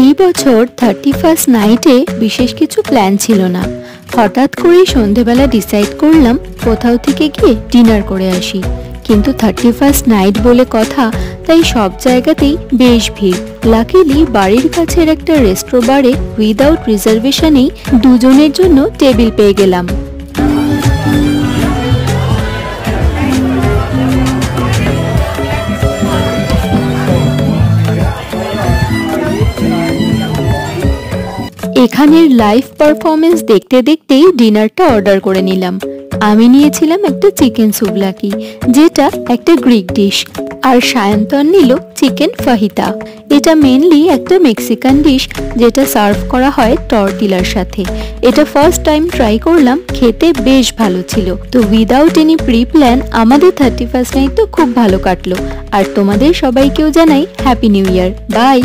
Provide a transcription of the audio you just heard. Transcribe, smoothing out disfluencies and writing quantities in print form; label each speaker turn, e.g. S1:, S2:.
S1: এই বছর 31st নাইটে বিশেষ কিছু প্ল্যান ছিল না। হঠাৎ করেই সন্ধেবেলা ডিসাইড করলাম কোথাও থেকে গিয়ে ডিনার করে আসি। কিন্তু 31st নাইট বলে কথা, তাই সব জায়গাতেই বেশ ভিড়। লাকিলি বাড়ির কাছের একটা রেস্টুরেন্টে উইদাউট রিজার্ভেশনেই দুজনের জন্য টেবিল পেয়ে গেলাম। এখানের লাইভ পারফরমেন্স দেখতে দেখতেই ডিনারটা অর্ডার করে নিলাম। আমি নিয়েছিলাম একটা চিকেন সুবলাকি, যেটা একটা গ্রিক ডিশ, আর সায়ন্তন নিল চিকেন ফাহিতা। এটা মেনলি একটা মেক্সিকান ডিশ, যেটা সার্ভ করা হয় টর্টিলার সাথে। এটা ফার্স্ট টাইম ট্রাই করলাম, খেতে বেশ ভালো ছিল। তো উইদাউট এনি প্রি প্ল্যান আমাদের 31st নাইট তো খুব ভালো কাটলো। আর তোমাদের সবাইকেও জানাই হ্যাপি নিউ ইয়ার। বাই।